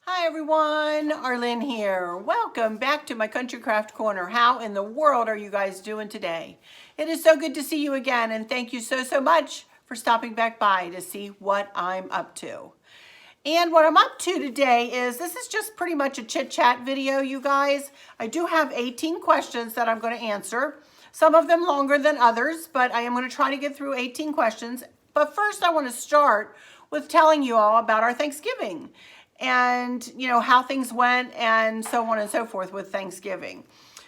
Hi everyone, Arlene here. Welcome back to my Country Craft Corner. How in the world are you guys doing today? It is so good to see you again, and thank you so much for stopping back by to see what I'm up to. And what I'm up to today is, this is just pretty much a chit chat video, you guys. I do have 18 questions that I'm going to answer. Some of them longer than others, but I am going to try to get through 18 questions. But first I want to start with telling you all about our Thanksgiving and how things went and so on and so forth with Thanksgiving.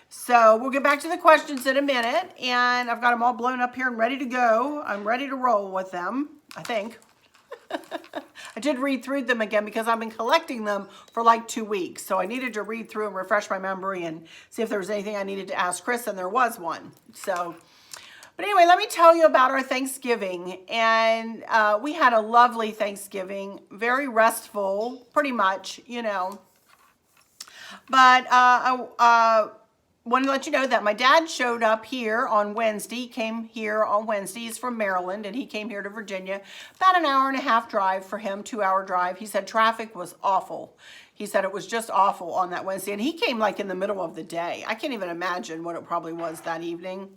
So we'll get back to the questions in a minute, and I've got them all blown up here and ready to go. I'm ready to roll with them, I think. I did read through them again because I've been collecting them for like 2 weeks. So I needed to read through and refresh my memory and see if there was anything I needed to ask Chris, and there was one. But anyway, let me tell you about our Thanksgiving. And we had a lovely Thanksgiving, very restful, pretty much, But I wanted to let you know that my dad showed up here on Wednesday. He came here on Wednesday. He's from Maryland, and he came here to Virginia. About an hour and a half drive for him, 2-hour drive. He said traffic was awful. He said it was just awful on that Wednesday. And he came like in the middle of the day. I can't even imagine what it probably was that evening.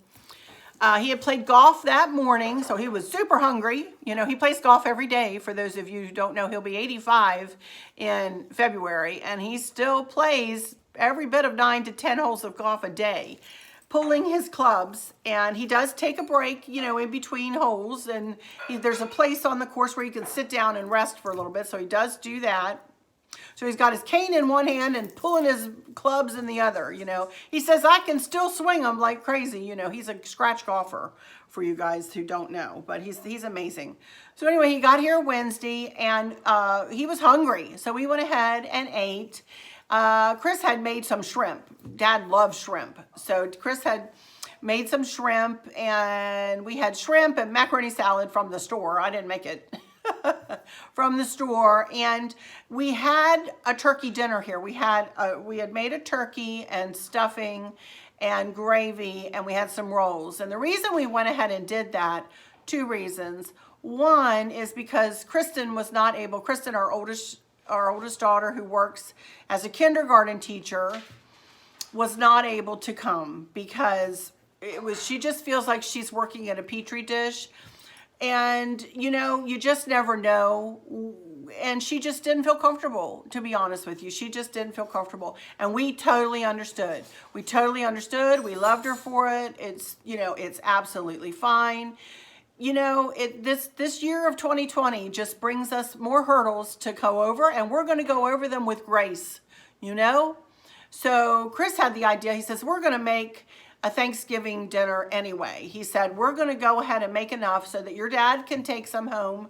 He had played golf that morning, so he was super hungry. He plays golf every day. For those of you who don't know, he'll be 85 in February, and he still plays every bit of 9 to 10 holes of golf a day, pulling his clubs. And he does take a break, in between holes, and there's a place on the course where you can sit down and rest for a little bit, so he does do that. So he's got his cane in one hand and pulling his clubs in the other, He says, I can still swing them like crazy, He's a scratch golfer, for you guys who don't know, but he's amazing. So anyway, he got here Wednesday, and he was hungry. So we went ahead and ate. Chris had made some shrimp. Dad loves shrimp. So Chris had made some shrimp, and we had shrimp and macaroni salad from the store. I didn't make it. From the store, and we had a turkey dinner here. We had made a turkey and stuffing and gravy, and we had some rolls. And the reason we went ahead and did that, 2 reasons. One is because Kristen, our oldest daughter, who works as a kindergarten teacher, was not able to come because she just feels like she's working in a petri dish. And, you just never know. And she just didn't feel comfortable, to be honest with you. She just didn't feel comfortable. And we totally understood. We loved her for it. It's absolutely fine. This year of 2020 just brings us more hurdles to go over, and we're going to go over them with grace, So Chris had the idea. He says, we're going to make a Thanksgiving dinner anyway. He said, we're going to go ahead and make enough so that your dad can take some home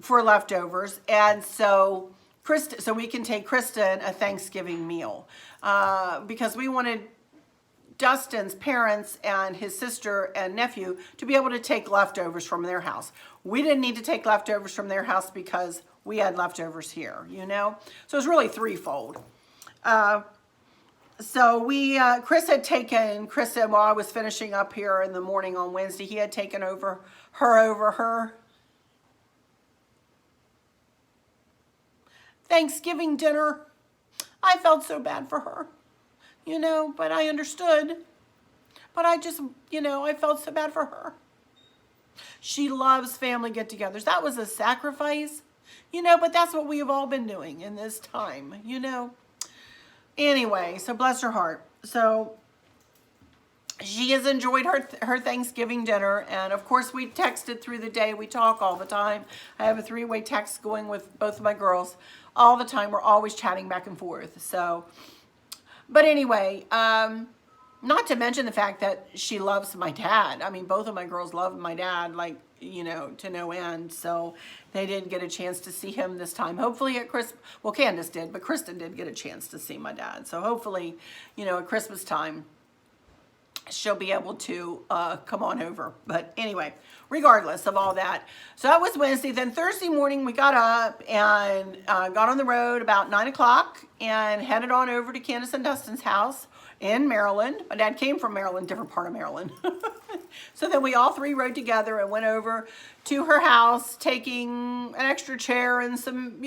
for leftovers, and so we can take Kristen a Thanksgiving meal, because we wanted Dustin's parents and his sister and nephew to be able to take leftovers from their house. We didn't need to take leftovers from their house because we had leftovers here, So it's really threefold. So Chris had taken Kristen while I was finishing up here in the morning on Wednesday. He had taken over her Thanksgiving dinner. I felt so bad for her, but I understood. But I just, I felt so bad for her. She loves family get-togethers. That was a sacrifice, but that's what we have all been doing in this time, Anyway, so bless her heart. So she has enjoyed her Thanksgiving dinner. And of course, we texted through the day. We talk all the time. I have a 3-way text going with both of my girls all the time. We're always chatting back and forth. So, but anyway, not to mention the fact that she loves my dad. I mean, both of my girls love my dad, like, to no end. So they didn't get a chance to see him this time. Hopefully at Christmas, well, Candace did, but Kristen did get a chance to see my dad. So hopefully, at Christmas time, she'll be able to come on over. But anyway, regardless of all that. So that was Wednesday. Then Thursday morning, we got up and got on the road about 9 o'clock and headed on over to Candace and Dustin's house. in Maryland. My dad came from Maryland, different part of Maryland. So then we all three rode together and went over to her house, taking an extra chair and some,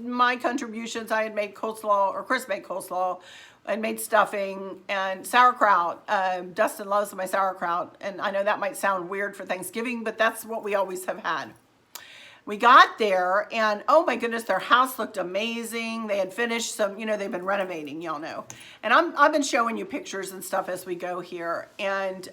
my contributions. I had made coleslaw, or Chris made coleslaw, and made stuffing and sauerkraut. Dustin loves my sauerkraut, and I know that might sound weird for Thanksgiving, but that's what we always have had. We got there, and oh my goodness, their house looked amazing. They had finished some, they've been renovating, y'all know. And I've been showing you pictures and stuff as we go here. And,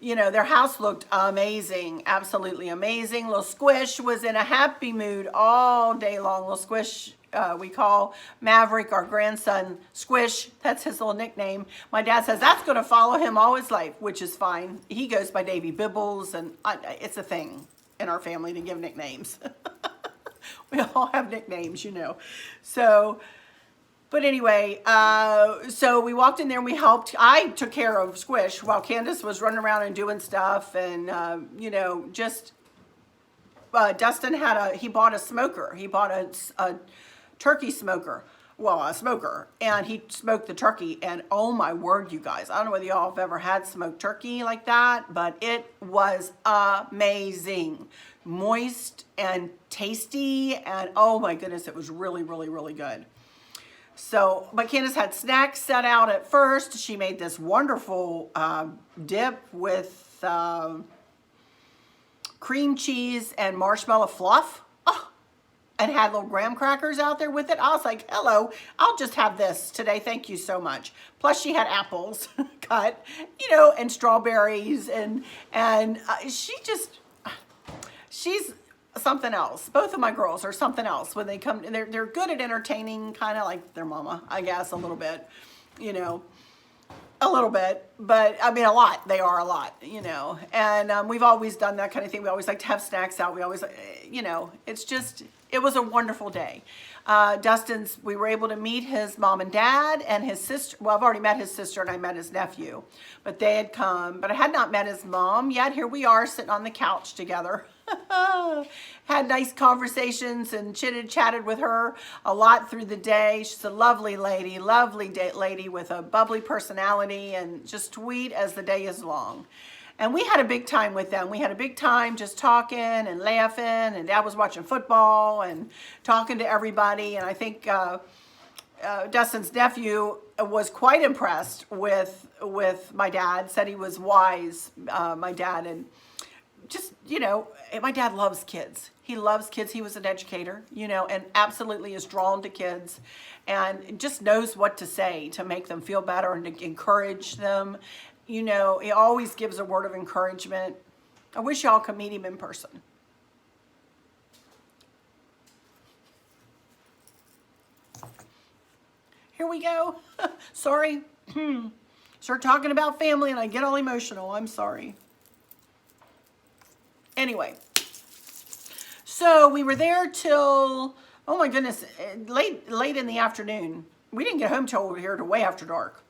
their house looked amazing, absolutely amazing. Little Squish was in a happy mood all day long. Little Squish, we call Maverick, our grandson, Squish. That's his little nickname. My dad says that's going to follow him all his life, which is fine. He goes by Davy Bibbles, and it's a thing in our family to give nicknames. We all have nicknames, So, but anyway, so we walked in there and we helped. I took care of Squish while Candace was running around and doing stuff. And, Dustin he bought a smoker. He bought a turkey smoker. Well, a smoker, and he smoked the turkey, and oh my word, you guys, I don't know whether y'all have ever had smoked turkey like that, but it was amazing. Moist and tasty, and oh my goodness, it was really, really, really good. So, but Candace had snacks set out at first. She made this wonderful dip with cream cheese and marshmallow fluff. And had little graham crackers out there with it. I was like, hello, I'll just have this today. Thank you so much. Plus she had apples cut, and strawberries. And she's something else. Both of my girls are something else when they come. They're good at entertaining, kind of like their mama, I guess, a little bit, a little bit, but I mean, a lot. They are a lot, and we've always done that kind of thing. We always like to have snacks out. We always, it was a wonderful day. We were able to meet his mom and dad and his sister. Well, I've already met his sister and I met his nephew, but they had come, but I had not met his mom yet. Here we are sitting on the couch together. Had nice conversations and chatted with her a lot through the day. She's a lovely lady with a bubbly personality and just sweet as the day is long. And we had a big time with them. We had a big time just talking and laughing, and Dad was watching football and talking to everybody. And I think Dustin's nephew was quite impressed with my dad, said he was wise, my dad, and just, my dad loves kids. He loves kids. He was an educator, and absolutely is drawn to kids and just knows what to say to make them feel better and to encourage them. He always gives a word of encouragement. I wish y'all could meet him in person. Here we go. Sorry. Start talking about family and I get all emotional. I'm sorry. Anyway, so we were there till, oh my goodness, late in the afternoon. We didn't get home till here to way after dark.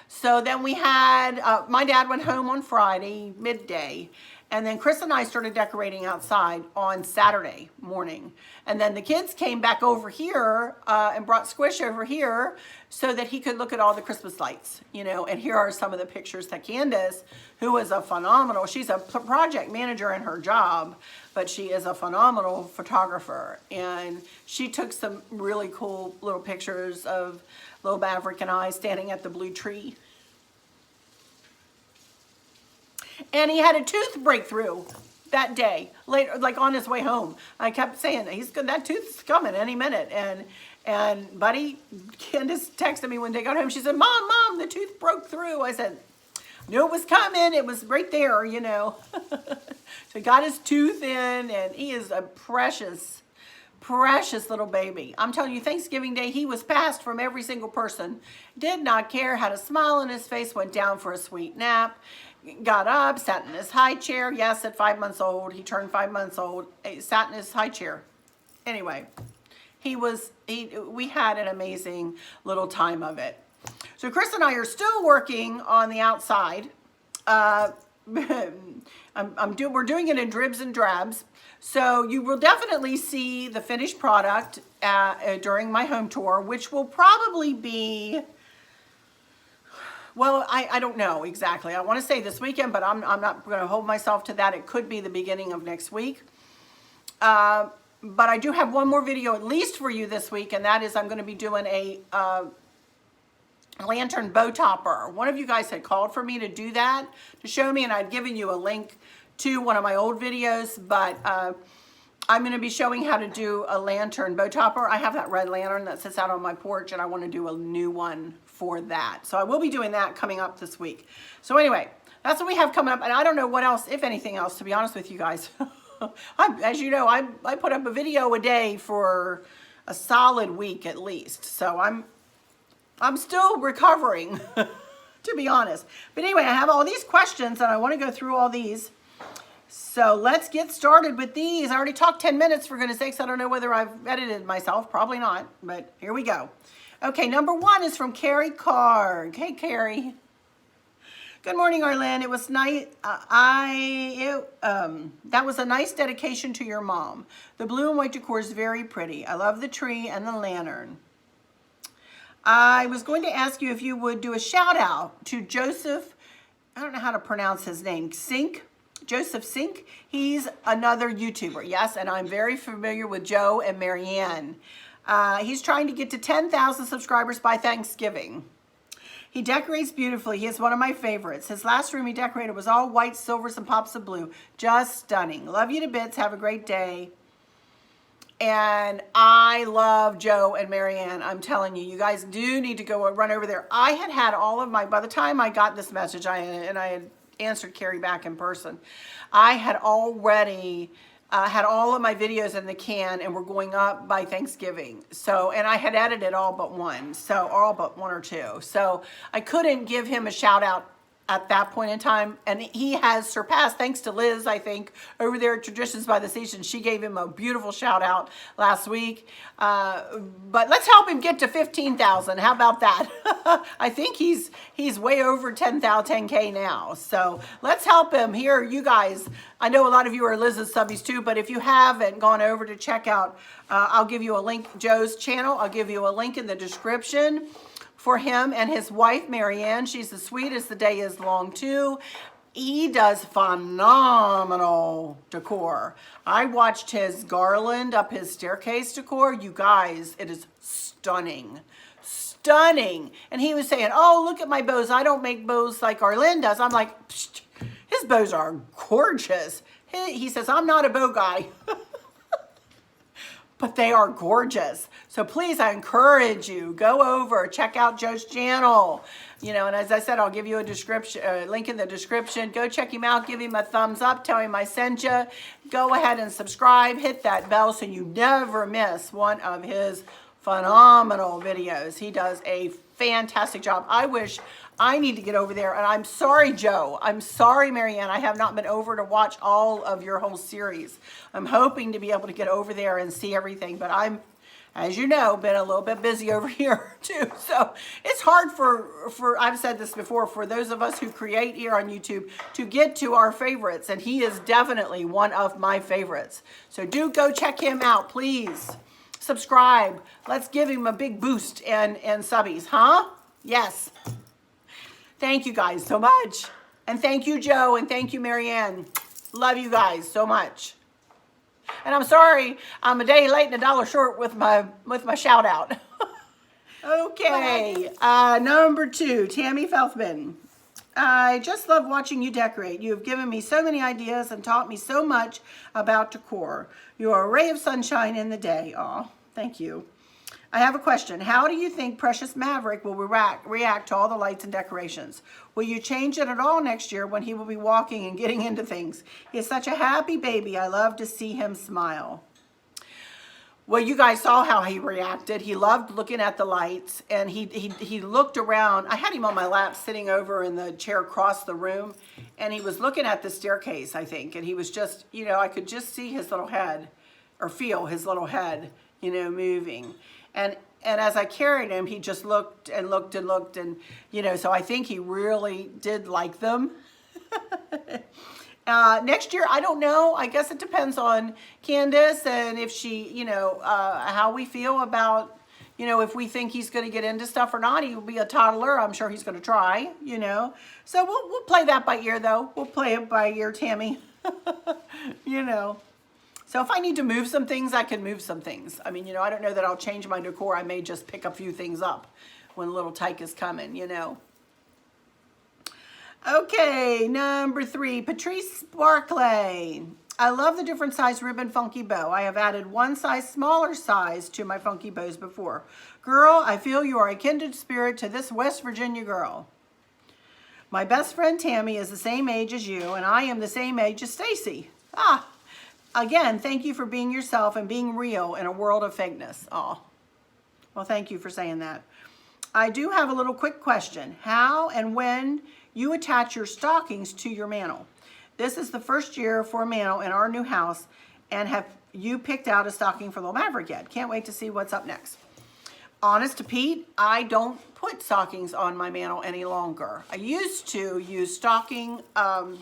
So then we had, my dad went home on Friday, midday, and then Chris and I started decorating outside on Saturday morning. And then the kids came back over here and brought Squish over here so that he could look at all the Christmas lights, and here are some of the pictures that Candace, who is she's a project manager in her job, but she is a phenomenal photographer. And she took some really cool little pictures of little Maverick and I standing at the blue tree. And he had a tooth breakthrough that day, later, like on his way home. I kept saying that tooth's coming any minute. And buddy, Candace texted me when they got home. She said, Mom, the tooth broke through. I said, knew it was coming. It was right there, So he got his tooth in, and he is a precious little baby. I'm telling you, Thanksgiving Day, he was passed from every single person. Did not care, had a smile on his face, went down for a sweet nap, got up, sat in his high chair. Yes, at 5 months old, he turned 5 months old, he sat in his high chair. Anyway, we had an amazing little time of it. So Chris and I are still working on the outside. We're doing it in dribs and drabs. So you will definitely see the finished product during my home tour, which will probably be Well, I don't know exactly. I want to say this weekend, but I'm not going to hold myself to that. It could be the beginning of next week. But I do have one more video at least for you this week, and that is I'm going to be doing a lantern bow topper. One of you guys had called for me to do that, to show me, and I'd given you a link to one of my old videos, but I'm going to be showing how to do a lantern bow topper. I have that red lantern that sits out on my porch, and I want to do a new one for that. So I will be doing that coming up this week. So anyway, that's what we have coming up, and I don't know what else, if anything else, to be honest with you guys. As you know, I put up a video a day for a solid week at least. So I'm still recovering, to be honest. But anyway, I have all these questions, and I want to go through all these. So let's get started with these. I already talked 10 minutes, for goodness sakes. I don't know whether I've edited myself. Probably not, but here we go. Okay, number one is from Carrie Carg. Hey, Carrie. Good morning, Arlen. It was nice. That was a nice dedication to your mom. The blue and white decor is very pretty. I love the tree and the lantern. I was going to ask you if you would do a shout out to Joseph. I don't know how to pronounce his name. Cinque. Joseph Cinque. He's another YouTuber. Yes, and I'm very familiar with Joe and Marianne. He's trying to get to 10,000 subscribers by Thanksgiving. He decorates beautifully. He is one of my favorites. His last room he decorated was all white, silvers, and pops of blue. Just stunning. Love you to bits. Have a great day. And I love Joe and Marianne. I'm telling you, you guys do need to go run over there. I had all of my, by the time I got this message, I had answered Carrie back in person, I had already had all of my videos in the can and were going up by Thanksgiving. So, and I had edited all but one, so, or all but one or two. So I couldn't give him a shout out at that point in time, and he has surpassed, thanks to Liz, I think, over there at Traditions by the Station. She gave him a beautiful shout out last week. But let's help him get to 15,000. How about that? I think he's way over 10K now. So let's help him. Here, you guys, I know a lot of you are Liz's subbies too, but if you haven't gone over to check out, I'll give you a link, Joe's channel. I'll give you a link in the description for him and his wife, Marianne. She's the sweetest. The day is long, too. He does phenomenal decor. I watched his garland up his staircase decor. You guys, it is stunning. Stunning. And he was saying, oh, look at my bows. I don't make bows like Arlen does. I'm like, psst, his bows are gorgeous. He says, I'm not a bow guy. But they are gorgeous. So please, I encourage you, go over, check out Joe's channel. You know, and as I said, I'll give you a description, link in the description. Go check him out, give him a thumbs up, tell him I sent you. Go ahead and subscribe, hit that bell so you never miss one of his phenomenal videos. He does a fantastic job. I wish I need to get over there, and I'm sorry, Joe. I'm sorry, Marianne. I have not been over to watch all of your whole series. I'm hoping to be able to get over there and see everything, but I'm, as you know, been a little bit busy over here too. So it's hard for I've said this before, for those of us who create here on YouTube to get to our favorites, and he is definitely one of my favorites. So do go check him out, please. Subscribe. Let's give him a big boost and subbies, huh? Yes. Thank you guys so much. And thank you, Joe, and thank you, Marianne. Love you guys so much. And I'm sorry, I'm a day late and $1 short with my shout out. Okay, number 2, Tammy Felthman. I just love watching you decorate. You have given me so many ideas and taught me so much about decor. You are a ray of sunshine in the day. Aw, thank you. I have a question. How do you think Precious Maverick will react to all the lights and decorations? Will you change it at all next year when he will be walking and getting into things? He is such a happy baby. I love to see him smile. Well, you guys saw how he reacted. He loved looking at the lights, and he looked around. I had him on my lap sitting over in the chair across the room, and he was looking at the staircase, I think, and he was just, you know, I could just see his little head, or feel his little head, you know, moving. And as I carried him, he just looked and looked and looked, and, you know, so I think he really did like them. Next year, I don't know. I guess it depends on Candace and if she, you know, how we feel about You know, if we think he's going to get into stuff or not, he will be a toddler. I'm sure he's going to try, you know. So we'll play that by ear, though. We'll play it by ear, Tammy. You know. So if I need to move some things, I can move some things. I mean, you know, I don't know that I'll change my decor. I may just pick a few things up when little Tyke is coming, you know. Okay, number 3, Patrice Barclay. I love the different size ribbon funky bow. I have added one size smaller size to my funky bows before. Girl, I feel you are a kindred spirit to this West Virginia girl. My best friend Tammy is the same age as you, and I am the same age as Stacy. Ah, again, thank you for being yourself and being real in a world of fakeness. Oh, well, thank you for saying that. I do have a little quick question. How and when you attach your stockings to your mantle? This is the first year for a mantle in our new house, and have you picked out a stocking for little Maverick yet? Can't wait to see what's up next. Honest to Pete, I don't put stockings on my mantle any longer. I used to use stocking, the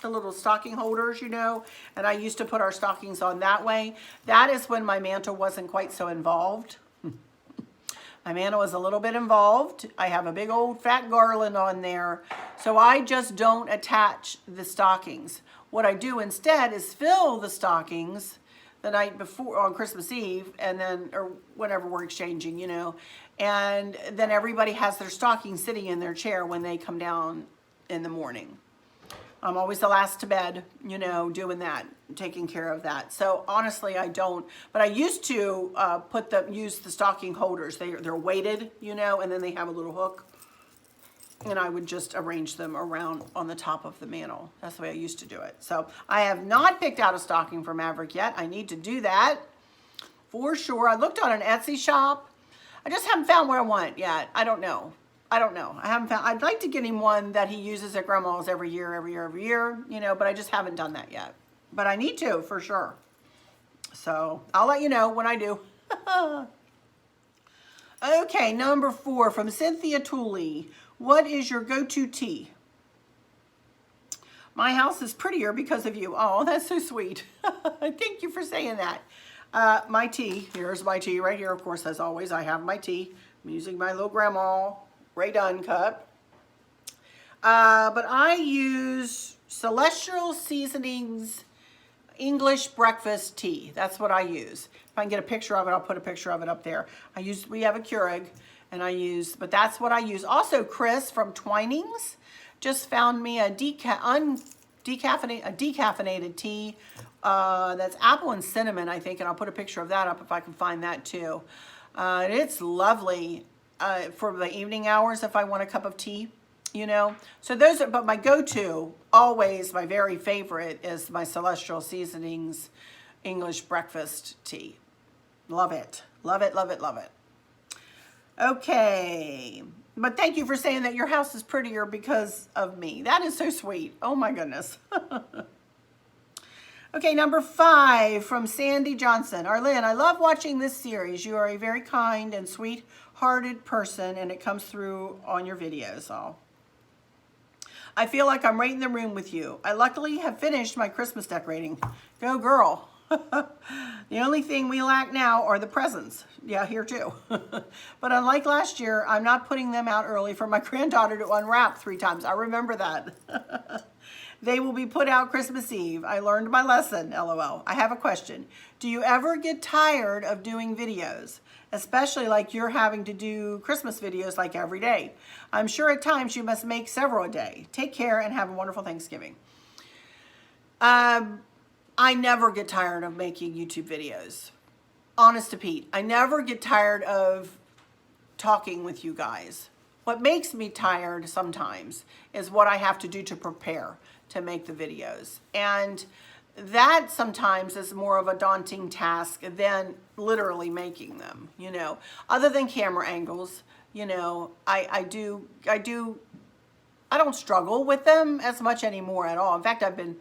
little stocking holders, you know, and I used to put our stockings on that way. That is when my mantle wasn't quite so involved. My mantle is a little bit involved. I have a big old fat garland on there. So I just don't attach the stockings. What I do instead is fill the stockings the night before on Christmas Eve, and then, or whenever we're exchanging, you know, and then everybody has their stocking sitting in their chair when they come down in the morning. I'm always the last to bed, you know, doing that, taking care of that. So honestly, I don't, but I used to use the stocking holders. They're weighted, you know, and then they have a little hook, and I would just arrange them around on the top of the mantle. That's the way I used to do it. So I have not picked out a stocking for Maverick yet. I need to do that for sure. I looked on an Etsy shop. I just haven't found what I want yet. I don't know. I haven't found, I'd like to get him one that he uses at Grandma's every year, you know, but I just haven't done that yet. But I need to, for sure. So I'll let you know when I do. Okay, number 4 from Cynthia Tooley. What is your go-to tea? My house is prettier because of you. Oh, that's so sweet. Thank you for saying that. My tea, here's my tea right here. Of course, as always, I have my tea. I'm using my little Grandma Ray Dunn cup. But I use Celestial Seasonings English breakfast tea. That's what I use. If I can get a picture of it, I'll put a picture of it up there. We have a Keurig, and but that's what I use. Also, Chris from Twinings just found me a decaffeinated tea. That's apple and cinnamon, I think, and I'll put a picture of that up if I can find that too. It's lovely for the evening hours if I want a cup of tea, you know. So those are, but my go-to, always my very favorite, is my Celestial Seasonings English breakfast tea. Love it. Love it, love it, love it. Okay. But thank you for saying that your house is prettier because of me. That is so sweet. Oh my goodness. Okay, number 5 from Sandy Johnson. Arlene, I love watching this series. You are a very kind and sweet-hearted person, and it comes through on your videos. Oh. I feel like I'm right in the room with you. I luckily have finished my Christmas decorating. Go girl. The only thing we lack now are the presents. Yeah, here too. But unlike last year, I'm not putting them out early for my granddaughter to unwrap 3 times. I remember that. They will be put out Christmas Eve. I learned my lesson, LOL. I have a question. Do you ever get tired of doing videos? Especially like you're having to do Christmas videos like every day. I'm sure at times you must make several a day. Take care and have a wonderful Thanksgiving. I never get tired of making YouTube videos. Honest to Pete, I never get tired of talking with you guys. What makes me tired sometimes is what I have to do to prepare to make the videos. And that sometimes is more of a daunting task than literally making them, you know. Other than camera angles, you know, I don't struggle with them as much anymore at all. In fact, I've been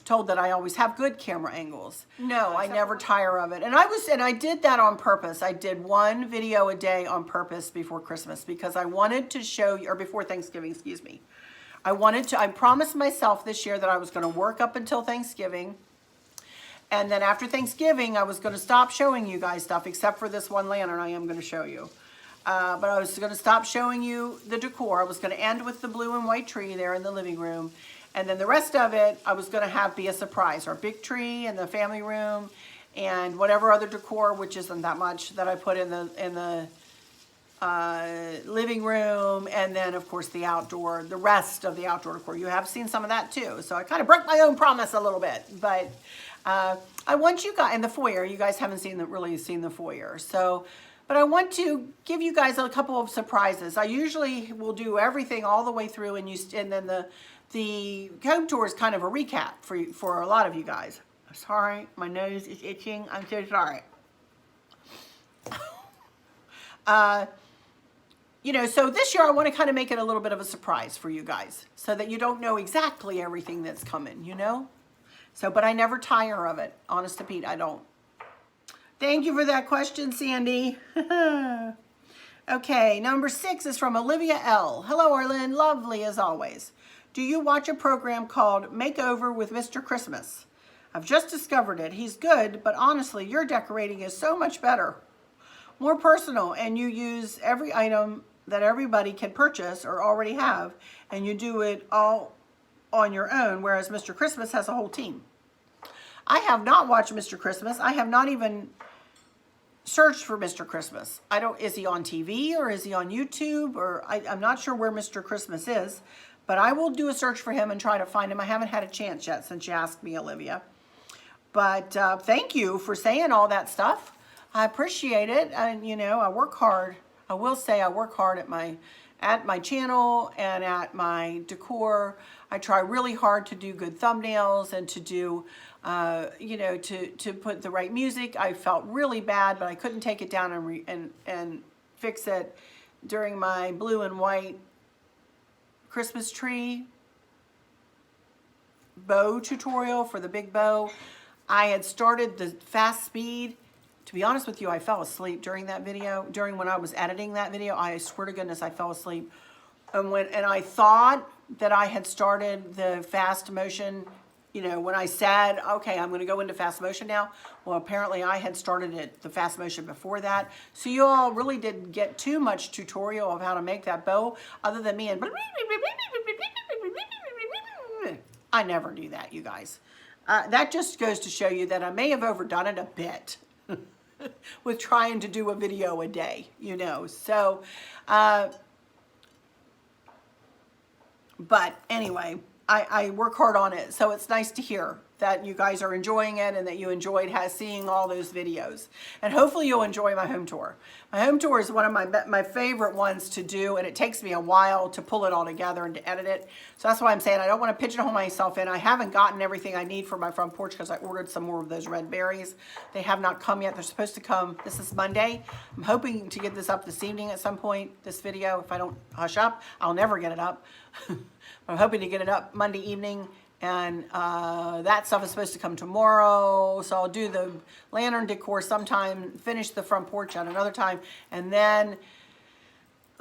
told that I always have good camera angles. No, I never tire of it. And I did that on purpose. I did 1 video a day on purpose before Christmas because I wanted to show you, or before Thanksgiving, excuse me. I promised myself this year that I was going to work up until Thanksgiving, And then after Thanksgiving, I was going to stop showing you guys stuff, except for this one lantern I am going to show you. But I was going to stop showing you the decor. I was going to end with the blue and white tree there in the living room. And then the rest of it, I was going to have be a surprise. Our big tree in the family room and whatever other decor, which isn't that much, that I put in the living room. And then, of course, the rest of the outdoor decor. You have seen some of that, too. So I kind of broke my own promise a little bit. But I want you guys, in the foyer, you guys haven't really seen the foyer. So... But I want to give you guys a couple of surprises. I usually will do everything all the way through, and then the home tour is kind of a recap for a lot of you guys. Sorry, my nose is itching. I'm so sorry. So this year I want to kind of make it a little bit of a surprise for you guys, so that you don't know exactly everything that's coming. So, but I never tire of it. Honest to Pete, I don't. Thank you for that question, Sandy. Okay, number 6 is from Olivia L. Hello, Arlen. Lovely as always. Do you watch a program called Makeover with Mr. Christmas? I've just discovered it. He's good, but honestly, your decorating is so much better. More personal, and you use every item that everybody can purchase or already have, and you do it all on your own, whereas Mr. Christmas has a whole team. I have not watched Mr. Christmas. I have not even searched for Mr. Christmas. Is he on TV or is he on YouTube? Or I'm not sure where Mr. Christmas is, but I will do a search for him and try to find him. I haven't had a chance yet since you asked me, Olivia. But thank you for saying all that stuff. I appreciate it. And I work hard. I will say I work hard at my channel and at my decor. I try really hard to do good thumbnails and to do to put the right music. I felt really bad, but I couldn't take it down and fix it during my blue and white Christmas tree bow tutorial for the big bow. I had started the fast speed. To be honest with you, I fell asleep during that video. When I was editing that video, I swear to goodness, I fell asleep. And I thought that I had started the fast motion, when I said, okay, I'm going to go into fast motion now. Well, apparently I had started the fast motion before that. So you all really didn't get too much tutorial of how to make that bow other than me and I never do that, you guys. That just goes to show you that I may have overdone it a bit with trying to do a video a day, So, but anyway, I work hard on it, so it's nice to hear that you guys are enjoying it and that you enjoyed seeing all those videos. And hopefully you'll enjoy my home tour. My home tour is one of my favorite ones to do, and it takes me a while to pull it all together and to edit it. So that's why I'm saying I don't want to pigeonhole myself in. I haven't gotten everything I need for my front porch because I ordered some more of those red berries. They have not come yet. They're supposed to come. This is Monday. I'm hoping to get this up this evening at some point, this video. If I don't hush up, I'll never get it up. I'm hoping to get it up Monday evening, and that stuff is supposed to come tomorrow. So I'll do the lantern decor sometime, finish the front porch at another time, and then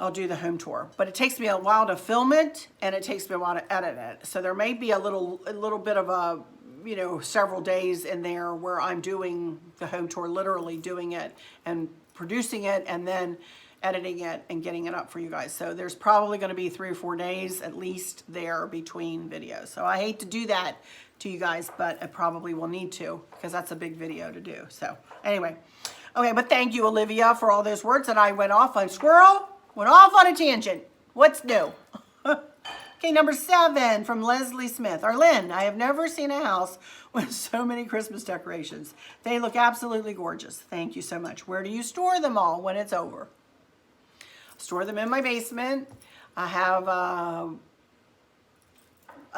I'll do the home tour. But it takes me a while to film it, and it takes me a while to edit it. So there may be a little bit of a, several days in there where I'm doing the home tour, literally doing it and producing it, and then editing it and getting it up for you guys. So there's probably going to be 3 or 4 days at least there between videos. So I hate to do that to you guys, but I probably will need to because that's a big video to do. So anyway, okay, but thank you, Olivia, for all those words. And I went off on squirrel, went off on a tangent. What's new? Okay, number 7 from Leslie Smith. Arlene, I have never seen a house with so many Christmas decorations. They look absolutely gorgeous. Thank you so much. Where do you store them all when it's over? Store them in my basement. I have a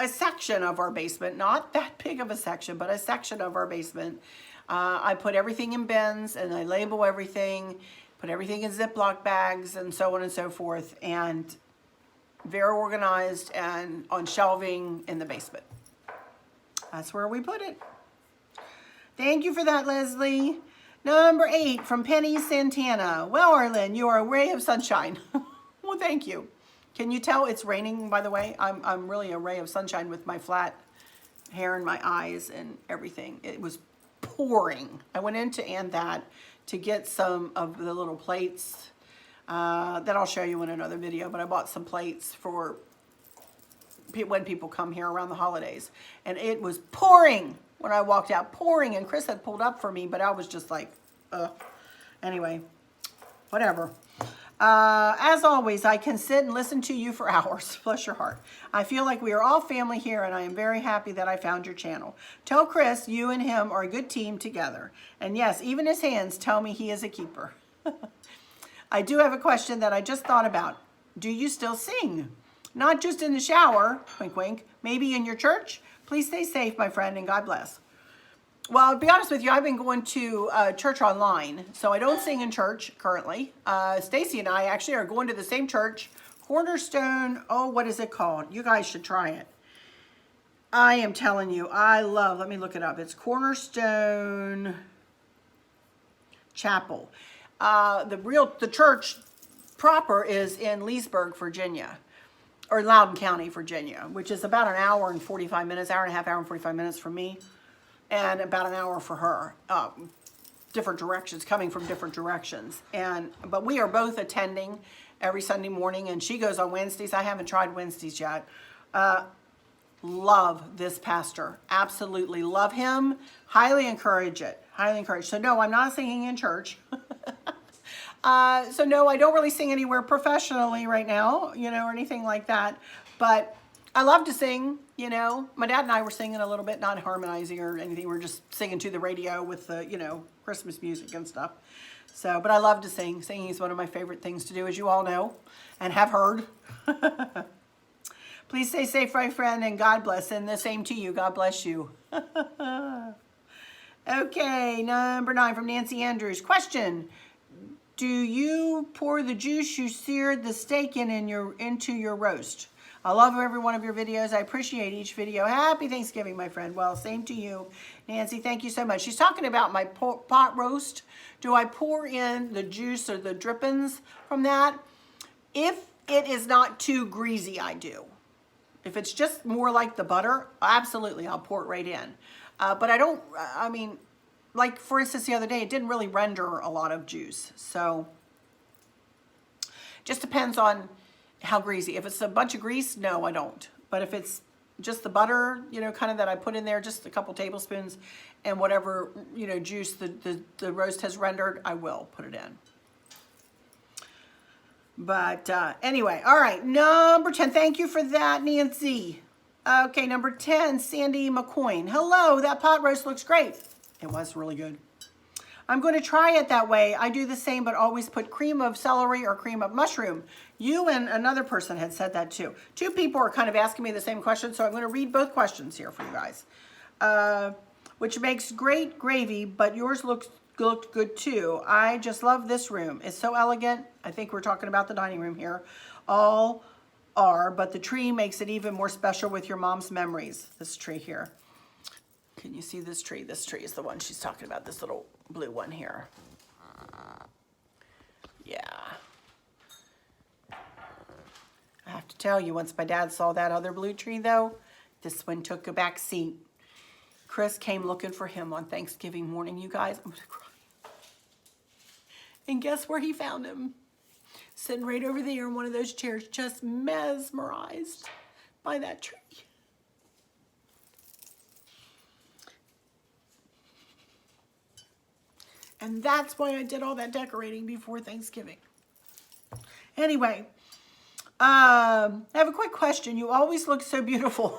section of our basement, not that big of a section, but a section of our basement. I put everything in bins and I label everything, put everything in Ziploc bags and so on and so forth, and very organized and on shelving in the basement. That's where we put it. Thank you for that, Leslie. Number 8 from Penny Santana. Well, Arlen, you are a ray of sunshine. Well, thank you. Can you tell it's raining, by the way? I'm really a ray of sunshine with my flat hair and my eyes and everything. It was pouring. I went into And That to get some of the little plates that I'll show you in another video, but I bought some plates for when people come here around the holidays. And it was pouring when I walked out, pouring, and Chris had pulled up for me, but I was just like, anyway, whatever. As always, I can sit and listen to you for hours. Bless your heart. I feel like we are all family here, and I am very happy that I found your channel. Tell Chris you and him are a good team together. And yes, even his hands tell me he is a keeper. I do have a question that I just thought about. Do you still sing? Not just in the shower, wink, wink, maybe in your church? Please stay safe, my friend, and God bless. Well, to be honest with you, I've been going to church online, so I don't sing in church currently. Stacy and I actually are going to the same church, Cornerstone. Oh, what is it called? You guys should try it. I am telling you, I love, let me look it up. It's Cornerstone Chapel. The church proper is in Leesburg, Virginia, or Loudoun County, Virginia, which is about an hour and 45 minutes, hour and a half, hour and 45 minutes from me. And about an hour for her, different directions, coming from different directions. But we are both attending every Sunday morning, and she goes on Wednesdays. I haven't tried Wednesdays yet. Love this pastor, absolutely love him. Highly encourage it, highly encourage. So no, I'm not singing in church. So no, I don't really sing anywhere professionally right now, or anything like that. But I love to sing, My dad and I were singing a little bit, not harmonizing or anything. We're just singing to the radio with the, Christmas music and stuff. So, but I love to sing. Singing is one of my favorite things to do, as you all know and have heard. Please stay safe, my friend, and God bless. And the same to you. God bless you. Okay, number 9 from Nancy Andrews. Question. Do you pour the juice you seared the steak into your roast? I love every one of your videos. I appreciate each video. Happy Thanksgiving, my friend. Well, same to you, Nancy. Thank you so much. She's talking about my pot roast. Do I pour in the juice or the drippings from that? If it is not too greasy, I do. If it's just more like the butter, absolutely, I'll pour it right in. But I don't, like for instance, the other day, it didn't really render a lot of juice. So, just depends on how greasy. If it's a bunch of grease, no, I don't. But if it's just the butter, kind of that I put in there, just a couple tablespoons, and whatever, juice the roast has rendered, I will put it in. But anyway, all right, number 10. Thank you for that, Nancy. Okay, number 10, Sandy McCoyne. Hello, that pot roast looks great. It was really good. I'm going to try it that way. I do the same, but always put cream of celery or cream of mushroom. You and another person had said that too. 2 people are kind of asking me the same question, so I'm going to read both questions here for you guys. Which makes great gravy, but yours looked good too. I just love this room. It's so elegant. I think we're talking about the dining room here. All are, but the tree makes it even more special with your mom's memories. This tree here. Can you see this tree? This tree is the one she's talking about, this little blue one here. Yeah. I have to tell you, once my dad saw that other blue tree, though, this one took a back seat. Chris came looking for him on Thanksgiving morning, you guys. I'm going to cry. And guess where he found him? Sitting right over there in one of those chairs, just mesmerized by that tree. And that's why I did all that decorating before Thanksgiving. Anyway, I have a quick question. You always look so beautiful.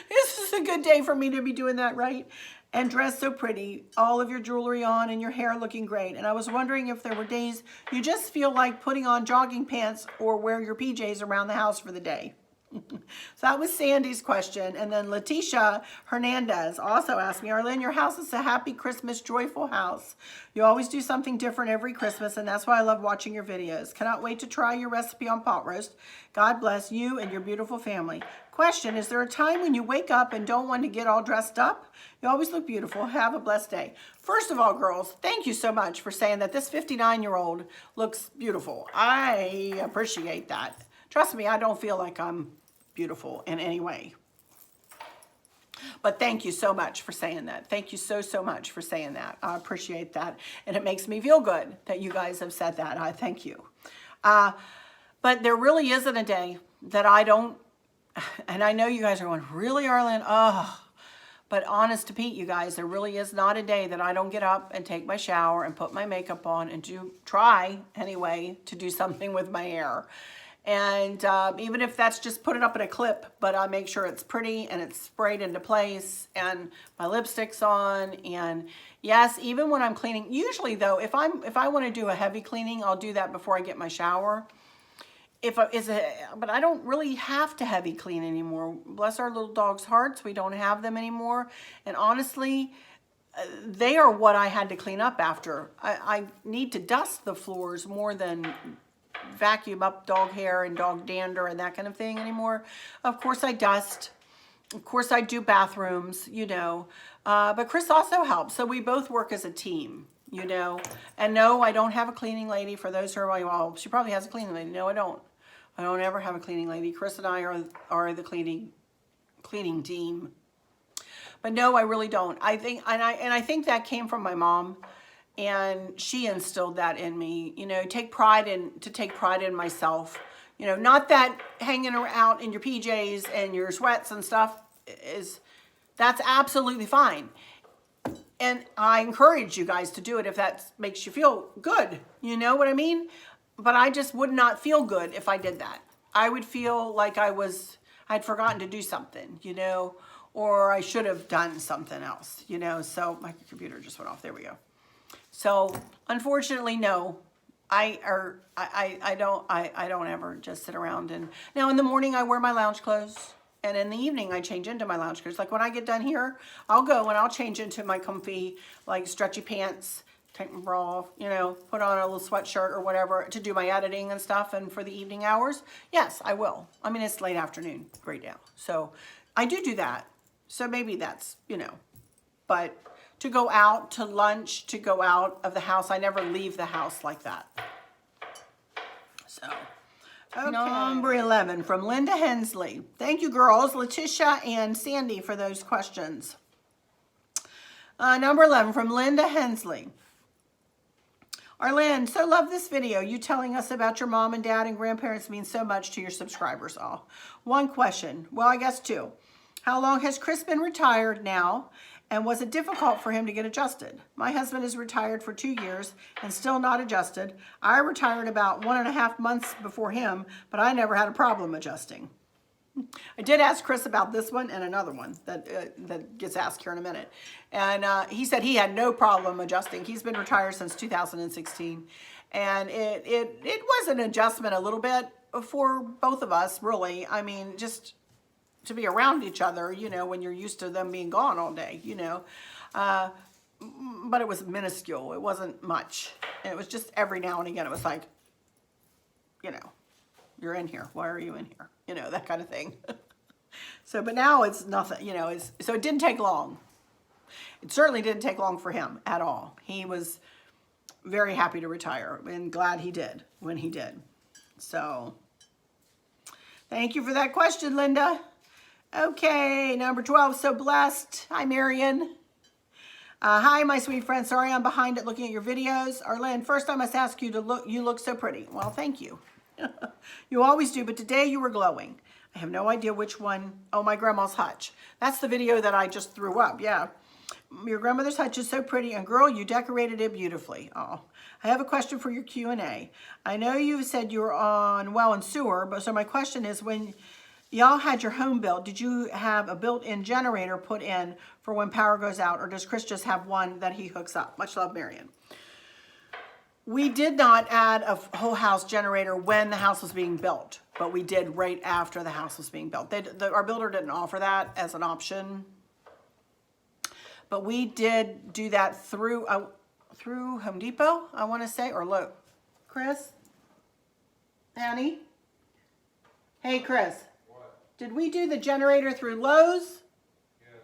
This is a good day for me to be doing that, right? And dressed so pretty. All of your jewelry on and your hair looking great. And I was wondering if there were days you just feel like putting on jogging pants or wear your PJs around the house for the day. So that was Sandy's question. And then Letitia Hernandez also asked me, Arlene, your house is a happy Christmas, joyful house. You always do something different every Christmas, and that's why I love watching your videos. Cannot wait to try your recipe on pot roast. God bless you and your beautiful family. Question, is there a time when you wake up and don't want to get all dressed up? You always look beautiful. Have a blessed day. First of all, girls, thank you so much for saying that this 59-year-old looks beautiful. I appreciate that. Trust me, I don't feel like I'm beautiful in any way. But thank you so much for saying that. Thank you so, so much for saying that. I appreciate that. And it makes me feel good that you guys have said that. I thank you. But there really isn't a day that I don't, and I know you guys are going, really, Arlen? Oh, but honest to Pete, you guys, there really is not a day that I don't get up and take my shower and put my makeup on and try anyway to do something with my hair. And even if that's just put it up in a clip, but I make sure it's pretty and it's sprayed into place and my lipstick's on. And yes, even when I'm cleaning, usually though, if I want to do a heavy cleaning, I'll do that before I get my shower. But I don't really have to heavy clean anymore. Bless our little dog's hearts, we don't have them anymore. And honestly, they are what I had to clean up after. I need to dust the floors more than vacuum up dog hair and dog dander and that kind of thing anymore. Of course I dust. Of course I do bathrooms, you know. But Chris also helps. So we both work as a team, you know. And no, I don't have a cleaning lady. For those who are like, well, she probably has a cleaning lady. No, I don't. I don't ever have a cleaning lady. Chris and I are the cleaning team. But no, I really don't. I think that came from my mom. And she instilled that in me, you know, to take pride in myself, you know, not that hanging out in your PJs and your sweats and stuff that's absolutely fine. And I encourage you guys to do it if that makes you feel good. You know what I mean? But I just would not feel good if I did that. I would feel like I'd forgotten to do something, you know, or I should have done something else, you know. So my computer just went off. There we go. So unfortunately, no, I don't ever just sit around. And now in the morning I wear my lounge clothes, and in the evening I change into my lounge clothes. Like when I get done here, I'll go and I'll change into my comfy, like stretchy pants, take my bra off, you know, put on a little sweatshirt or whatever to do my editing and stuff. And for the evening hours, yes, I will. I mean, it's late afternoon right now, so I do that. So maybe that's, you know, but to go out to lunch, to go out of the house, I never leave the house like that. So, okay. Number 11 from Linda Hensley. Thank you, girls, Letitia and Sandy, for those questions. Number 11 from Linda Hensley. Arlen, so love this video. You telling us about your mom and dad and grandparents means so much to your subscribers all. One question, well, I guess two. How long has Chris been retired now? And was it difficult for him to get adjusted? My husband is retired for 2 years and still not adjusted. I retired about 1.5 months before him, but I never had a problem adjusting. I did ask Chris about this one and another one that gets asked here in a minute. And he said he had no problem adjusting. He's been retired since 2016. And it was an adjustment a little bit for both of us, really. I mean, just to be around each other, you know, when you're used to them being gone all day, you know. But it was minuscule. It wasn't much. And it was just every now and again, it was like, you know, you're in here. Why are you in here? You know, that kind of thing. So, but now it's nothing, you know, so it didn't take long. It certainly didn't take long for him at all. He was very happy to retire and glad he did when he did. So, thank you for that question, Linda. Okay, number 12, so blessed. Hi, Marion. Hi, my sweet friend. Sorry I'm behind at looking at your videos. Arlen, first I must ask you you look so pretty. Well, thank you. You always do, but today you were glowing. I have no idea which one. Oh, my grandma's hutch. That's the video that I just threw up, yeah. Your grandmother's hutch is so pretty, and girl, you decorated it beautifully. Oh, I have a question for your Q&A. I know you've said you were on well and sewer, but so my question is, when y'all had your home built, did you have a built-in generator put in for when power goes out, or does Chris just have one that he hooks up? Much love, Marion. We did not add a whole house generator when the house was being built, but we did right after the house was being built. Our builder didn't offer that as an option, but we did do that through Home Depot, I want to say, or Lowe's. Chris? Annie? Hey, Chris. What? Did we do the generator through Lowe's? Yes.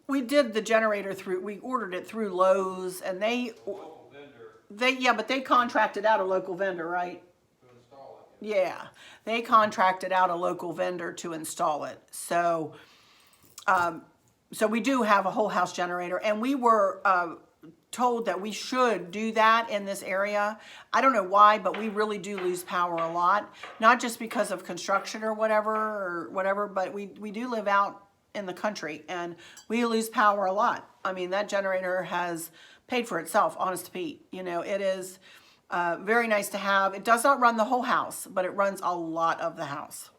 We did the generator we ordered it through Lowe's, and Local vendor yeah, but they contracted out a local vendor, right? to install it. Yeah, they contracted out a local vendor to install it. So So we do have a whole house generator, and we were told that we should do that in this area. I don't know why, but we really do lose power a lot. Not just because of construction or whatever, but we do live out in the country, and we lose power a lot. I mean, that generator has paid for itself, honest to Pete. You know, it is very nice to have. It does not run the whole house, but it runs a lot of the house.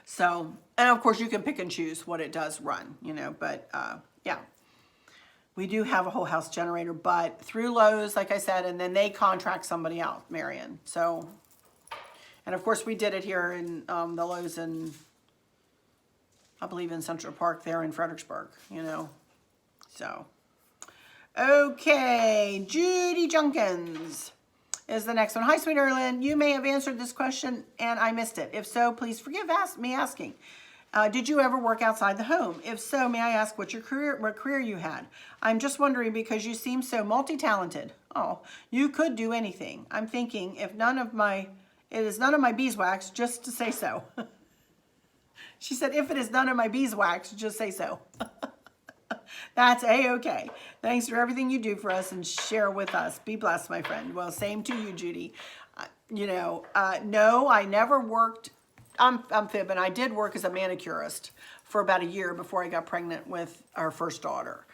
So, and of course you can pick and choose what it does run, you know, but yeah. We do have a whole house generator, but through Lowe's, like I said, and then they contract somebody out, Marion. So, and of course we did it here in the Lowe's in, I believe in Central Park there in Fredericksburg, you know. So, okay, Judy Junkins is the next one. Hi, sweet Erlyn. You may have answered this question and I missed it. If so, please forgive me asking. Did you ever work outside the home? If so, may I ask what career you had? I'm just wondering because you seem so multi-talented. Oh, you could do anything. I'm thinking it is none of my beeswax, just to say so. She said, if it is none of my beeswax, just say so. That's A-okay. Thanks for everything you do for us and share with us. Be blessed, my friend. Well, same to you, Judy. You know, no, I never worked. I'm fibbing. I did work as a manicurist for about a year before I got pregnant with our first daughter.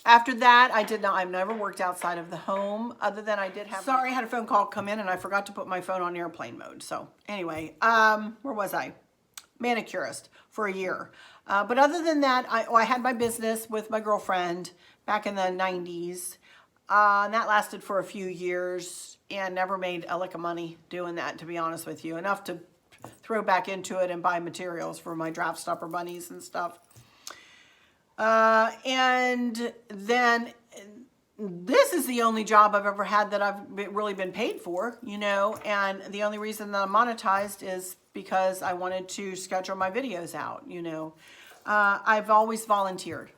After that, I've never worked outside of the home other than I did have. Sorry, I had a phone call come in and I forgot to put my phone on airplane mode. So anyway, where was I? Manicurist for a year. But other than that, I had my business with my girlfriend back in the 90s. And that lasted for a few years and never made a lick of money doing that, to be honest with you. Enough to throw back into it and buy materials for my draft stopper bunnies and stuff. And then this is the only job I've ever had that I've really been paid for, you know, and the only reason that I'm monetized is because I wanted to schedule my videos out, you know. I've always volunteered.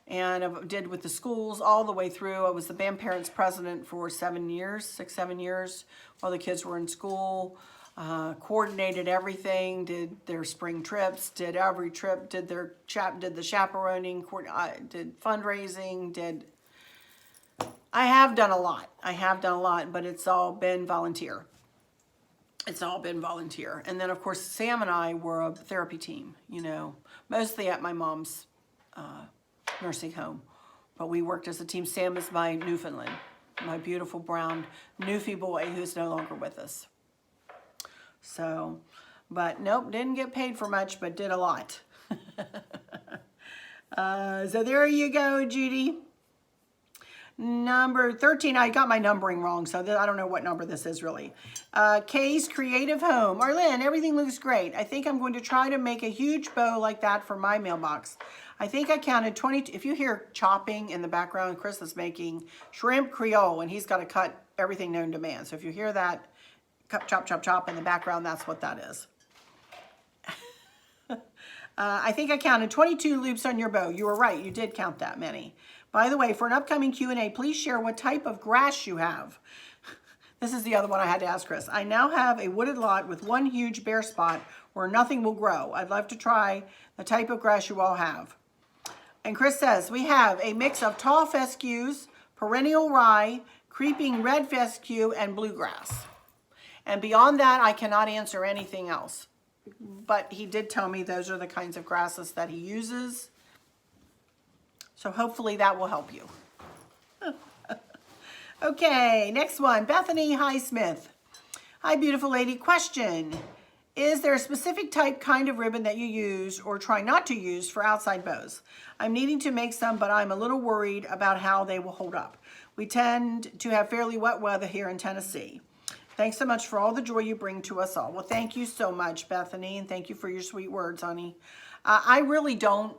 And I did with the schools all the way through. I was the band parents president for 7 years, 7 years, while the kids were in school. Coordinated everything, did their spring trips, did every trip, did the chaperoning, did fundraising, I have done a lot, but it's all been volunteer. And then of course, Sam and I were a therapy team, you know, mostly at my mom's nursing home, but we worked as a team. Sam is my Newfoundland, my beautiful brown Newfie boy who's no longer with us. So, but nope, didn't get paid for much, but did a lot. So there you go, Judy. Number 13, I got my numbering wrong, so I don't know what number this is really. Kay's Creative Home. Arlene, everything looks great. I think I'm going to try to make a huge bow like that for my mailbox. I think I counted 20. If you hear chopping in the background, Chris is making shrimp Creole, and he's got to cut everything known to man. So if you hear that, chop, chop, chop in the background, that's what that is. I think I counted 22 loops on your bow. You were right. You did count that many. By the way, for an upcoming Q&A, please share what type of grass you have. This is the other one I had to ask Chris. I now have a wooded lot with one huge bare spot where nothing will grow. I'd love to try the type of grass you all have. And Chris says, we have a mix of tall fescues, perennial rye, creeping red fescue, and bluegrass. And beyond that, I cannot answer anything else. But he did tell me those are the kinds of grasses that he uses. So hopefully that will help you. Okay, next one. Bethany Highsmith. Hi, beautiful lady. Question. Is there a specific kind of ribbon that you use or try not to use for outside bows? I'm needing to make some, but I'm a little worried about how they will hold up. We tend to have fairly wet weather here in Tennessee. Thanks so much for all the joy you bring to us all. Well, thank you so much, Bethany, and thank you for your sweet words, honey. I really don't,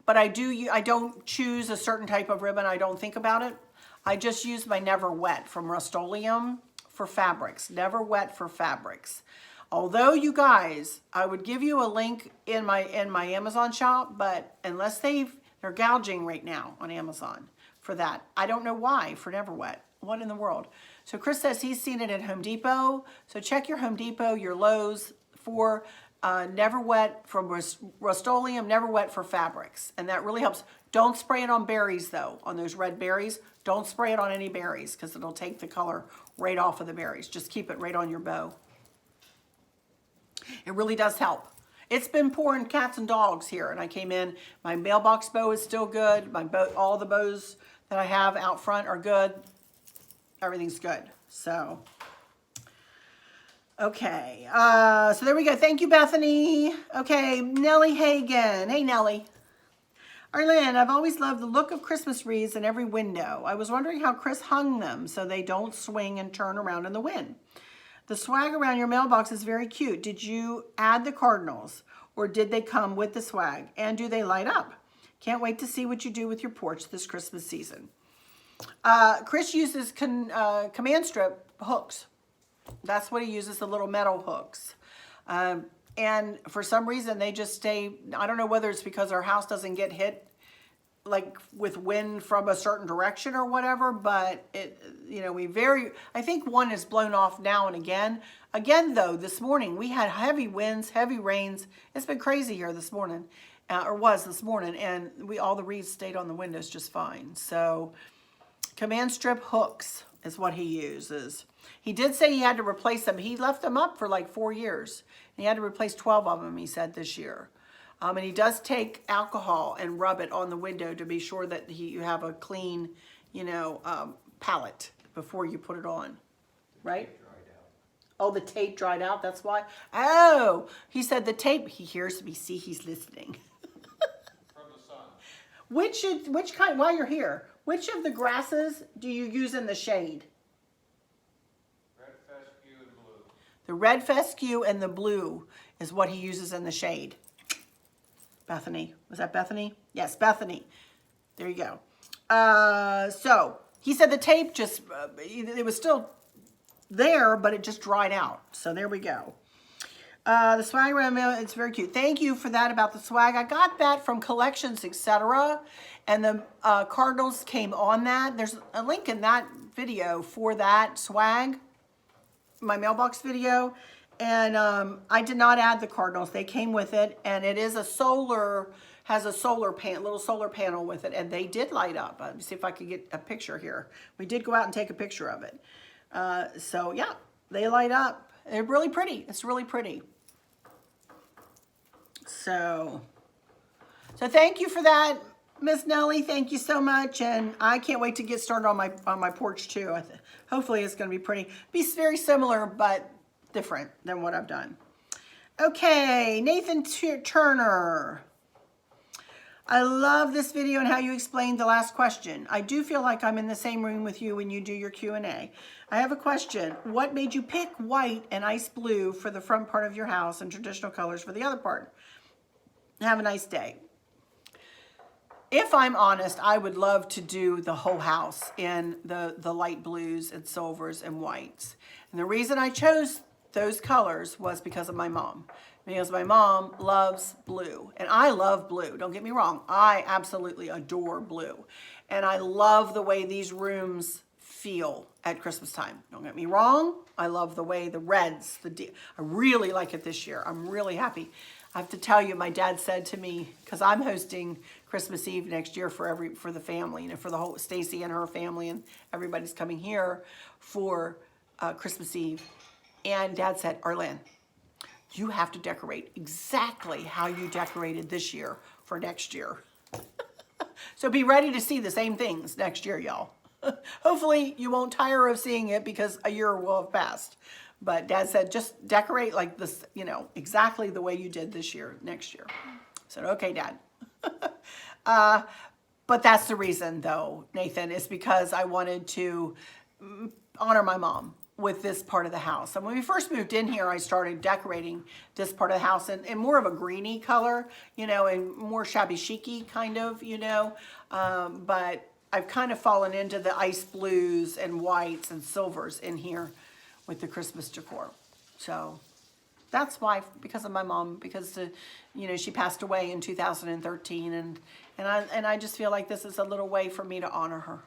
but I don't choose a certain type of ribbon. I don't think about it. I just use my Never Wet from Rust-Oleum for fabrics. Never Wet for fabrics. Although, you guys, I would give you a link in my Amazon shop, but unless they're gouging right now on Amazon for that. I don't know why for Never Wet. What in the world? So Chris says he's seen it at Home Depot. So check your Home Depot, your Lowe's for never wet from Rust-Oleum, never wet for fabrics. And that really helps. Don't spray it on berries though, on those red berries. Don't spray it on any berries because it'll take the color right off of the berries. Just keep it right on your bow. It really does help. It's been pouring cats and dogs here, and I came in. My mailbox bow is still good. My bow, all the bows that I have out front are good. Everything's good. So, okay. So there we go. Thank you, Bethany. Okay, Nellie Hagan. Hey, Nellie. Arlene, I've always loved the look of Christmas wreaths in every window. I was wondering how Chris hung them so they don't swing and turn around in the wind. The swag around your mailbox is very cute. Did you add the cardinals or did they come with the swag? And do they light up? Can't wait to see what you do with your porch this Christmas season. Chris uses command strip hooks. That's what he uses, the little metal hooks. And for some reason they just stay, I don't know whether it's because our house doesn't get hit like with wind from a certain direction or whatever, but it, you know, I think one is blown off now and again. Again though, this morning we had heavy winds, heavy rains. It's been crazy here this morning, or was this morning, and all the wreaths stayed on the windows just fine. So command strip hooks is what he uses. He did say he had to replace them. He left them up for like 4 years. And he had to replace 12 of them, he said, this year. And he does take alcohol and rub it on the window to be sure that you have a clean, you know, palette before you put it on, right? Oh, the tape dried out, that's why? Oh, he said the tape, he hears me, see, he's listening. From the sun. Which kind, while you're here, which of the grasses do you use in the shade? Red fescue and blue. The red fescue and the blue is what he uses in the shade. Bethany, was that Bethany? Yes, Bethany. There you go. So he said the tape just, it was still there, but it just dried out. So there we go. The swag around mail, it's very cute. Thank you for that about the swag. I got that from Collections, etc. And the cardinals came on that. There's a link in that video for that swag, my mailbox video. And I did not add the cardinals. They came with it, and it is a solar, has a solar panel, little solar panel with it, and they did light up. Let me see if I could get a picture here. We did go out and take a picture of it. So yeah, they light up. They're really pretty. It's really pretty. So thank you for that, Miss Nellie. Thank you so much, and I can't wait to get started on my porch too. Hopefully it's going to be pretty. Be very similar, but different than what I've done. Okay, Nathan Turner. I love this video and how you explained the last question. I do feel like I'm in the same room with you when you do your Q&A. I have a question. What made you pick white and ice blue for the front part of your house and traditional colors for the other part? Have a nice day. If I'm honest, I would love to do the whole house in the light blues and silvers and whites. And the reason I chose those colors was because of my mom. Because my mom loves blue. And I love blue. Don't get me wrong. I absolutely adore blue. And I love the way these rooms feel at Christmas time. Don't get me wrong. I love the way the reds, I really like it this year. I'm really happy. I have to tell you, my dad said to me, because I'm hosting Christmas Eve next year for the family, you know, for the whole Stacy and her family, and everybody's coming here for Christmas Eve. And Dad said, Arlene, you have to decorate exactly how you decorated this year for next year. So be ready to see the same things next year, y'all. Hopefully you won't tire of seeing it because a year will have passed. But Dad said, just decorate like this, you know, exactly the way you did this year, next year. I said, okay, Dad. But that's the reason, though, Nathan, is because I wanted to honor my mom with this part of the house. And when we first moved in here, I started decorating this part of the house in more of a greeny color, you know, and more shabby chic-y kind of, you know. But I've kind of fallen into the ice blues and whites and silvers in here with the Christmas decor. So that's why, because of my mom, because you know, she passed away in 2013, and I just feel like this is a little way for me to honor her.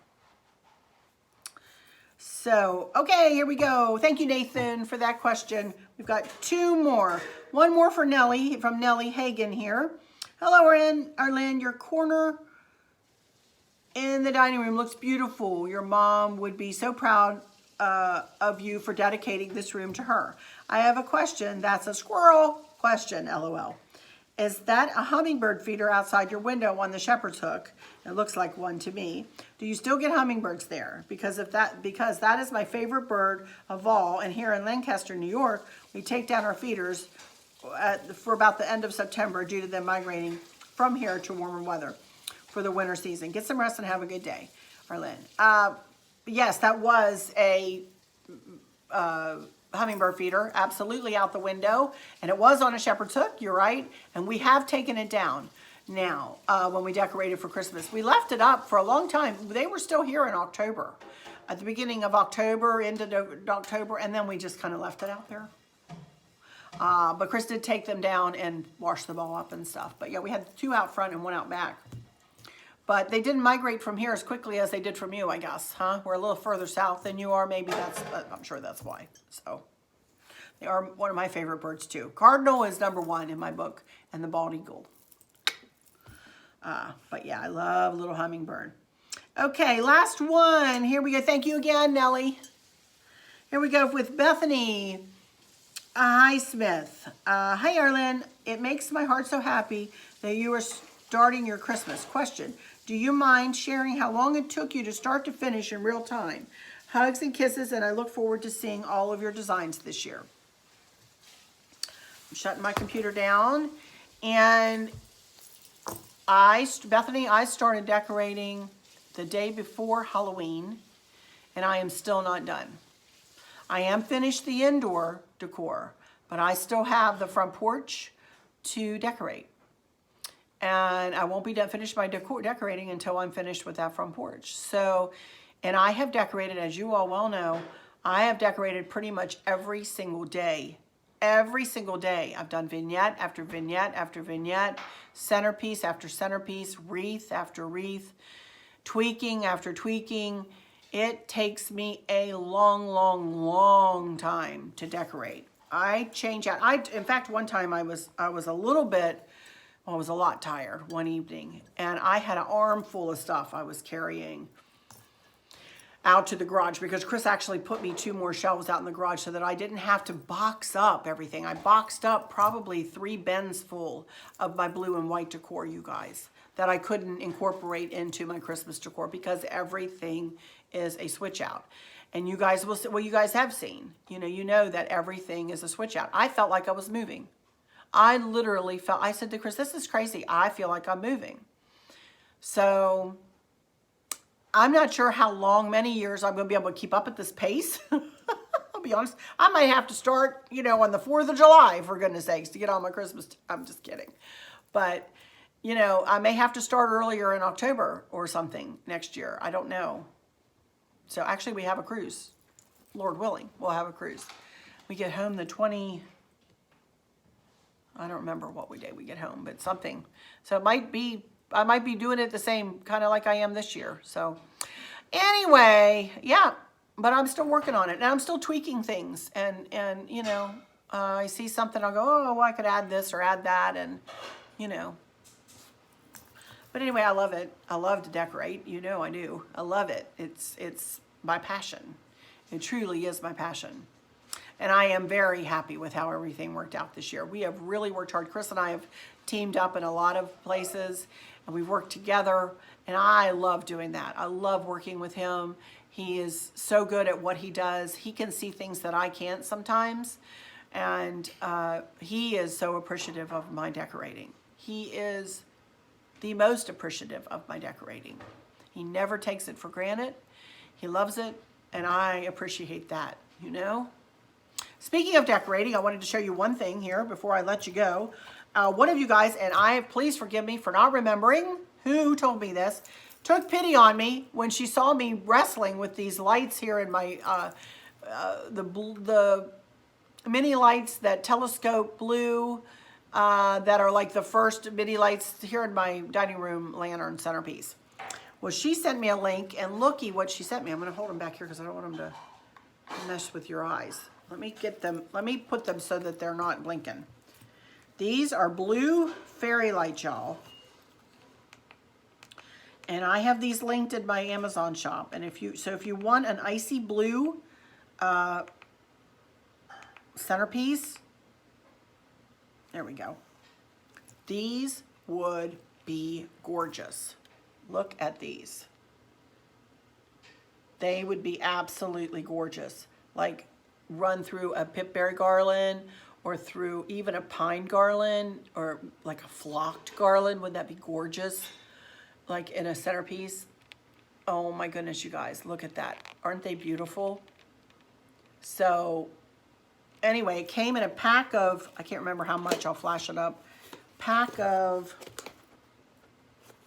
So, okay, here we go. Thank you, Nathan, for that question. We've got two more. One more for Nellie, from Nellie Hagen here. Hello, Arlen. Your corner in the dining room looks beautiful. Your mom would be so proud of you for dedicating this room to her. I have a question. That's a squirrel question, LOL. Is that a hummingbird feeder outside your window on the shepherd's hook? It looks like one to me. Do you still get hummingbirds there? Because that is my favorite bird of all. And here in Lancaster, New York, we take down our feeders for about the end of September due to them migrating from here to warmer weather for the winter season. Get some rest and have a good day, Arlen. Yes, that was a hummingbird feeder, absolutely out the window, and it was on a shepherd's hook, you're right, and we have taken it down now when we decorated for Christmas. We left it up for a long time. They were still here in October, at the beginning of October, into October, and then we just kind of left it out there. But Chris did take them down and wash them all up and stuff. But yeah, we had two out front and one out back. But they didn't migrate from here as quickly as they did from you, I guess, huh? We're a little further south than you are. Maybe I'm sure that's why. So they are one of my favorite birds too. Cardinal is number one in my book, and the bald eagle. But yeah, I love little hummingbird. Okay, last one. Here we go. Thank you again, Nellie. Here we go with Bethany. Hi, Smith. Hi, Arlen. It makes my heart so happy that you are starting your Christmas. Question. Do you mind sharing how long it took you to start to finish in real time? Hugs and kisses, and I look forward to seeing all of your designs this year. I'm shutting my computer down, and Bethany, I started decorating the day before Halloween, and I am still not done. I am finished the indoor decor, but I still have the front porch to decorate. And I won't be finished my decorating until I'm finished with that front porch. So, and I have decorated, as you all well know, I have decorated pretty much every single day. Every single day. I've done vignette after vignette after vignette, centerpiece after centerpiece, wreath after wreath, tweaking after tweaking. It takes me a long, long, long time to decorate. I change out. In fact, one time I was a little bit, well, I was a lot tired one evening, and I had an armful of stuff I was carrying out to the garage because Chris actually put me 2 more shelves out in the garage so that I didn't have to box up everything. I boxed up probably 3 bins full of my blue and white decor, you guys, that I couldn't incorporate into my Christmas decor because everything is a switch out. And you guys will, well, you guys have seen, you know that everything is a switch out. I felt like I was moving. I literally I said to Chris, this is crazy. I feel like I'm moving. So I'm not sure how many years I'm going to be able to keep up at this pace. I'll be honest. I might have to start, on the 4th of July, for goodness sakes, to get on my Christmas. I'm just kidding. But, I may have to start earlier in October or something next year. I don't know. So actually we have a cruise. Lord willing, we'll have a cruise. We get home the I don't remember what day we get home, but something. So I might be doing it the same kind of like I am this year. So anyway, yeah, but I'm still working on it and I'm still tweaking things. And I see something, I'll go, oh, I could add this or add that. And, but anyway, I love it. I love to decorate. I do. I love it. It's my passion. It truly is my passion. And I am very happy with how everything worked out this year. We have really worked hard. Chris and I have teamed up in a lot of places, and we've worked together, and I love doing that. I love working with him. He is so good at what he does. He can see things that I can't sometimes, and he is so appreciative of my decorating. He is the most appreciative of my decorating. He never takes it for granted. He loves it, and I appreciate that, Speaking of decorating, I wanted to show you one thing here before I let you go. One of you guys, and please forgive me for not remembering who told me this, took pity on me when she saw me wrestling with these lights here in my, the mini lights that telescope blue, that are like the first mini lights here in my dining room lantern centerpiece. Well, she sent me a link, and looky what she sent me. I'm going to hold them back here because I don't want them to mess with your eyes. Let me get them, let me put them so that they're not blinking. These are blue fairy lights, y'all. And I have these linked in my Amazon shop. And if you want an icy blue centerpiece, there we go. These would be gorgeous. Look at these. They would be absolutely gorgeous. Like run through a pipberry garland or through even a pine garland or like a flocked garland. Wouldn't that be gorgeous? Like in a centerpiece. Oh my goodness, you guys, look at that. Aren't they beautiful? So anyway, it came in a pack of, I can't remember how much, I'll flash it up. Pack of,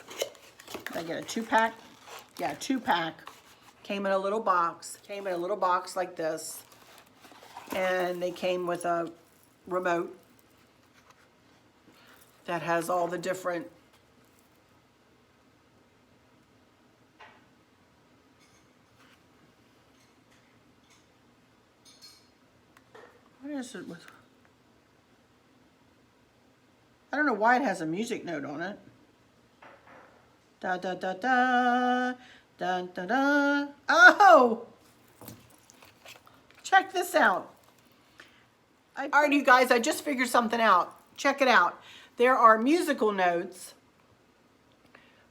did I get a 2-pack? Yeah, 2-pack. Came in a little box. Came in a little box like this. And they came with a remote that has all the different what is it with? I don't know why it has a music note on it. Da da da da da da da. Oh! Check this out. All right, you guys, I just figured something out. Check it out. There are musical notes.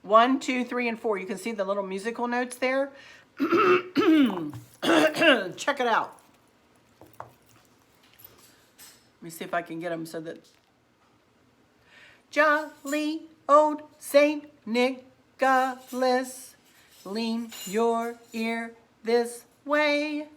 1, 2, 3, and 4. You can see the little musical notes there. Check it out. Let me see if I can get them so that... Jolly old Saint Nicholas, lean your ear this way.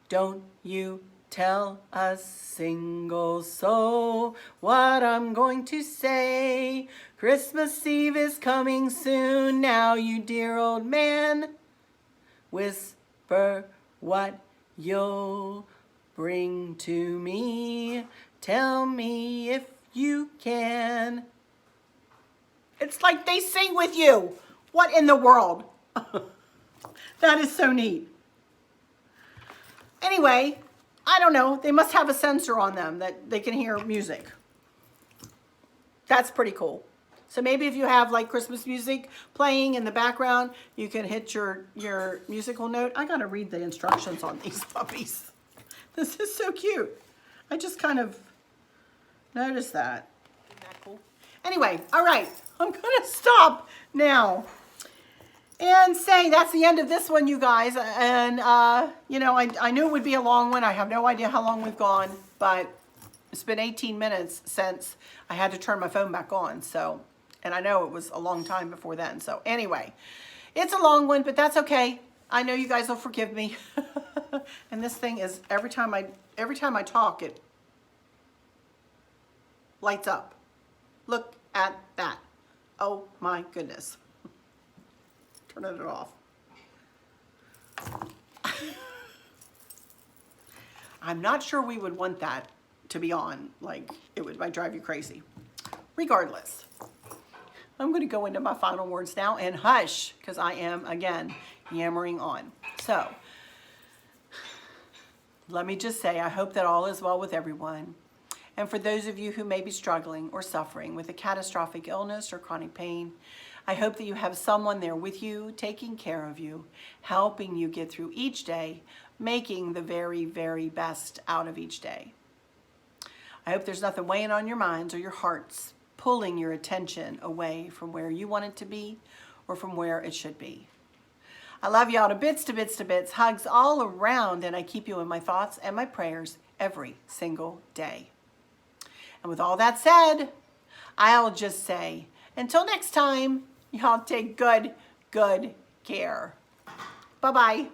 Don't you tell a single soul what I'm going to say. Christmas Eve is coming soon now, you dear old man. Whisper what you'll bring to me. Tell me if you can. It's like they sing with you. What in the world? That is so neat. Anyway, I don't know. They must have a sensor on them that they can hear music. That's pretty cool. So maybe if you have like Christmas music playing in the background, you can hit your musical note. I gotta read the instructions on these puppies. This is so cute. I just kind of noticed that. Isn't that cool? Anyway, all right. I'm gonna stop now and say that's the end of this one, you guys. And you know, I knew it would be a long one. I have no idea how long we've gone, but it's been 18 minutes since I had to turn my phone back on. So, and I know it was a long time before then. So anyway, it's a long one, but that's okay. I know you guys will forgive me. And this thing is every time I talk, it lights up. Look at that. Oh my goodness. Turning it off. I'm not sure we would want that to be on. Like, it might drive you crazy. Regardless, I'm going to go into my final words now and hush, because I am, again, yammering on. So, let me just say, I hope that all is well with everyone. And for those of you who may be struggling or suffering with a catastrophic illness or chronic pain, I hope that you have someone there with you, taking care of you, helping you get through each day, making the very, very best out of each day. I hope there's nothing weighing on your minds or your hearts, pulling your attention away from where you want it to be or from where it should be. I love y'all to bits, to bits, to bits. Hugs all around, and I keep you in my thoughts and my prayers every single day. And with all that said, I'll just say, until next time, y'all take good care. Bye-bye.